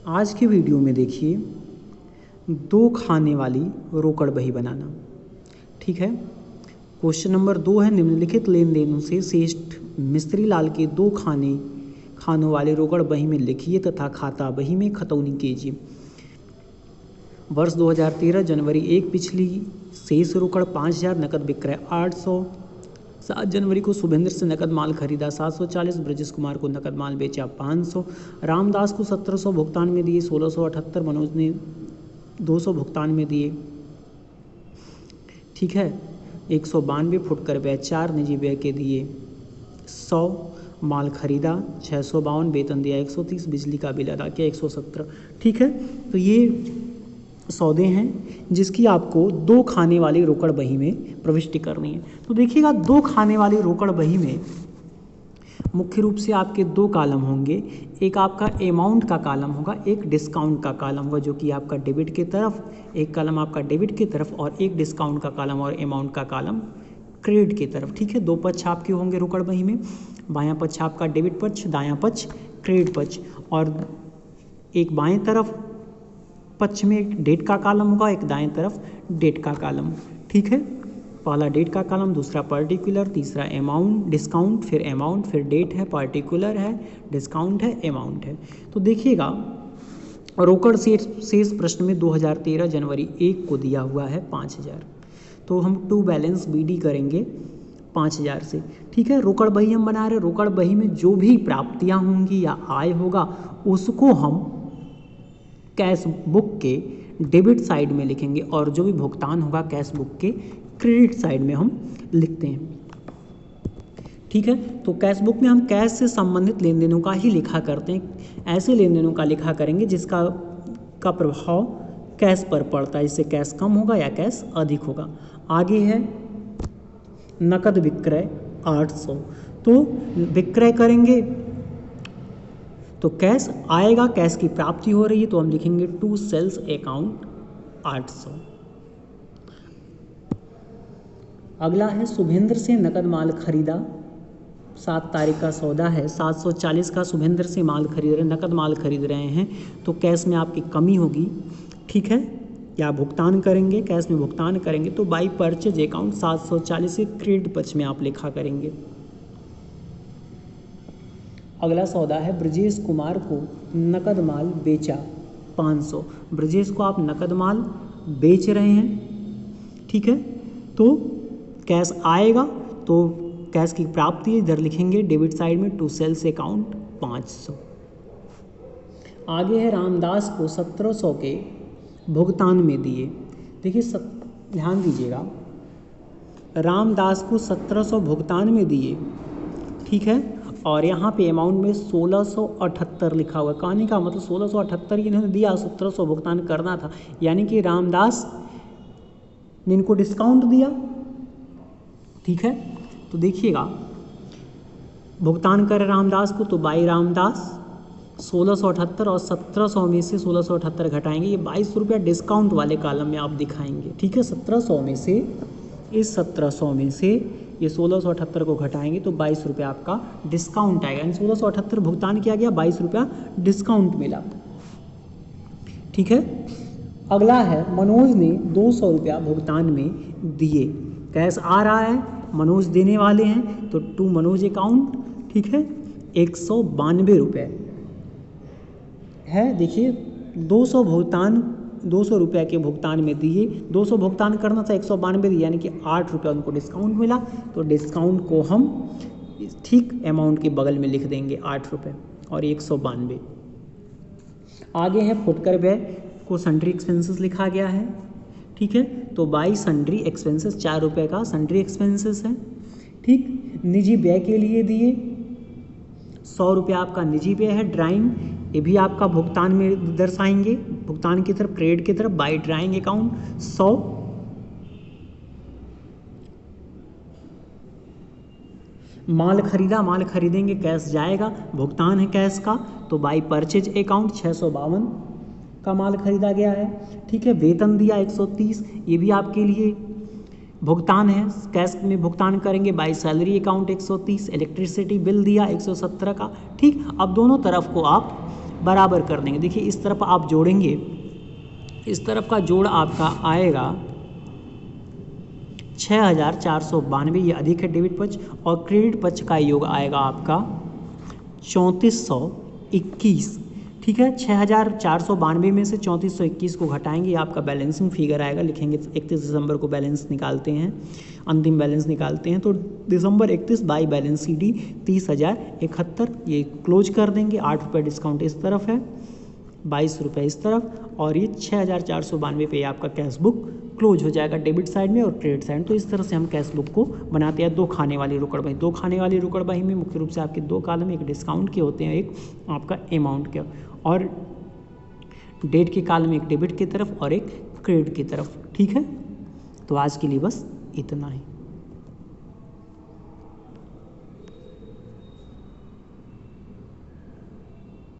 आज की वीडियो में देखिए 2 खाने वाली रोकड़ बही बनाना। ठीक है। क्वेश्चन नंबर 2 है, निम्नलिखित लेन देनों से श्रेष्ठ मिस्त्री लाल के 2 खानों वाले रोकड़ बही में लिखिए तथा खाता बही में खतौनी कीजिए। वर्ष 2013 जनवरी 1 पिछली शेष रोकड़ 5000, नकद विक्रय 800। 7 जनवरी को शुभेंद्र से नकद माल खरीदा 740, ब्रजेश कुमार को नकद माल बेचा 500, रामदास को 1700 भुगतान में दिए 1678, मनोज ने 200 भुगतान में दिए। ठीक है। 192 फुटकर व्यय 4 निजी व्यय के दिए 100, माल खरीदा 652, वेतन दिया 130, बिजली का बिल अदा किया 117। ठीक है। तो ये सौदे हैं जिसकी आपको 2 खाने वाली रोकड़ बही में प्रविष्टि करनी है। तो देखिएगा 2 खाने वाली रोकड़ बही में मुख्य रूप से आपके 2 कॉलम होंगे। एक आपका अमाउंट का कॉलम होगा, एक डिस्काउंट का कॉलम होगा, जो कि आपका डेबिट की तरफ, एक कॉलम आपका डेबिट की तरफ और एक डिस्काउंट का कॉलम और अमाउंट का कॉलम क्रेडिट की तरफ। ठीक है। 2 पक्ष आपके होंगे रोकड़ बही में, बायां पक्ष आपका डेबिट पक्ष, दायां पक्ष क्रेडिट पक्ष, और एक बाएं तरफ पक्ष में एक डेट का कॉलम होगा, एक दाएं तरफ डेट का कॉलम। ठीक है। पहला डेट का कॉलम, दूसरा पर्टिकुलर, तीसरा अमाउंट, डिस्काउंट, फिर अमाउंट, फिर डेट है, पर्टिकुलर है, डिस्काउंट है, अमाउंट है। तो देखिएगा रोकड़ शेष प्रश्न में 2013 जनवरी 1 को दिया हुआ है 5000। तो हम टू बैलेंस बीडी करेंगे 5000 से। ठीक है। रोकड़ बही हम बना रहे, रोकड़ बही में जो भी प्राप्तियां होंगी या आय होगा उसको हम कैश बुक के डेबिट साइड में लिखेंगे और जो भी भुगतान होगा कैश बुक के क्रेडिट साइड में हम लिखते हैं। ठीक है। तो कैश बुक में हम कैश से संबंधित लेन देनों का ही लिखा करते हैं, ऐसे लेन देनों का लिखा करेंगे जिसका प्रभाव कैश पर पड़ता है, जिससे कैश कम होगा या कैश अधिक होगा। आगे है नकद विक्रय 800। तो विक्रय करेंगे तो कैश आएगा, कैश की प्राप्ति हो रही है तो हम लिखेंगे टू सेल्स अकाउंट 800। अगला है शुभेंद्र से नकद माल खरीदा, 7 तारीख का सौदा है, 740 का शुभेंद्र से माल खरीद रहे, नकद माल खरीद रहे हैं तो कैश में आपकी कमी होगी। ठीक है। या भुगतान करेंगे, कैश में भुगतान करेंगे तो बाई परचेज अकाउंट 740 से क्रेडिट पक्ष में आप लिखा करेंगे। अगला सौदा है ब्रजेश कुमार को नकद माल बेचा 500। ब्रजेश को आप नकद माल बेच रहे हैं। ठीक है। तो कैश आएगा तो कैश की प्राप्ति इधर लिखेंगे डेबिट साइड में टू सेल्स अकाउंट 500। आगे है रामदास को 1700 के भुगतान में दिए। देखिए ध्यान दीजिएगा, रामदास को 1700 भुगतान में दिए। ठीक है। और यहाँ पे अमाउंट में 1678 लिखा हुआ है। कहने का मतलब 1678 इन्होंने दिया, 1700 भुगतान करना था, यानी कि रामदास ने इनको डिस्काउंट दिया। ठीक है। तो देखिएगा भुगतान करे रामदास को तो बाई रामदास 1678 और 1700 में से 1678 घटाएंगे, ये 22 रुपया डिस्काउंट वाले कॉलम में आप दिखाएंगे। ठीक है। 1700 में से, इस 1700 में से ये 1678 को घटाएंगे तो 22 रुपया आपका डिस्काउंट आएगा, यानी 1678 भुगतान किया गया, 22 रुपया डिस्काउंट मिला। ठीक है। अगला है मनोज ने 200 रुपया भुगतान में दिए। कैश आ रहा है, मनोज देने वाले हैं तो टू मनोज अकाउंट। ठीक है। 192 रुपये है। देखिए 200 रुपये के भुगतान में दिए, 200 भुगतान करना था, 192 दिए, यानी कि 8 रुपया उनको डिस्काउंट मिला। तो डिस्काउंट को हम ठीक अमाउंट के बगल में लिख देंगे 8 रुपये और 192। आगे है फुटकर व्यय को सन्ड्री एक्सपेंसेस लिखा गया है। ठीक है। तो बाई सन्ड्री एक्सपेंसेस 4 रुपये का सन्ड्री एक्सपेंसेस है। ठीक। निजी व्यय के लिए दिए 100 रुपया आपका निजी व्यय है। ड्राइंग, ये भी आपका भुगतान में दर्शाएंगे, भुगतान की तरफ क्रेडिट की तरफ बाई ड्राइंग अकाउंट 100। माल खरीदा, माल खरीदेंगे कैश जाएगा, भुगतान है कैश का तो बाई परचेज अकाउंट 652 का माल खरीदा गया है। ठीक है। वेतन दिया 130, ये भी आपके लिए भुगतान है, कैश में भुगतान करेंगे by salary account 130। Electricity bill दिया 117 का। ठीक। अब दोनों तरफ को आप बराबर कर देंगे। देखिए इस तरफ आप जोड़ेंगे, इस तरफ का जोड़ आपका आएगा 6,492, ये अधिक है डेबिट पक्ष, और क्रेडिट पक्ष का योग आएगा आपका 3421। ठीक है, 6,492 में से 3421 को घटाएंगे, आपका बैलेंसिंग फिगर आएगा। लिखेंगे 31 दिसंबर को बैलेंस निकालते हैं, अंतिम बैलेंस निकालते हैं, तो दिसंबर 31 बाई बैलेंस सी डी 30,071, ये क्लोज कर देंगे। 8 रुपये डिस्काउंट इस तरफ है, 22 रुपये इस तरफ, और ये 6,492 पे आपका कैश बुक क्लोज हो जाएगा डेबिट साइड में और क्रेडिट साइड। तो इस तरह से हम कैश बुक को बनाते हैं। 2 खाने वाली रोकड़ बही, 2 खाने वाली रोकड़ बही में मुख्य रूप से आपके 2 कॉलम, एक डिस्काउंट के होते हैं, एक आपका अमाउंट के, और डेट के कॉलम एक डेबिट की तरफ और एक क्रेडिट की तरफ। ठीक है, तो आज के लिए बस इतना ही।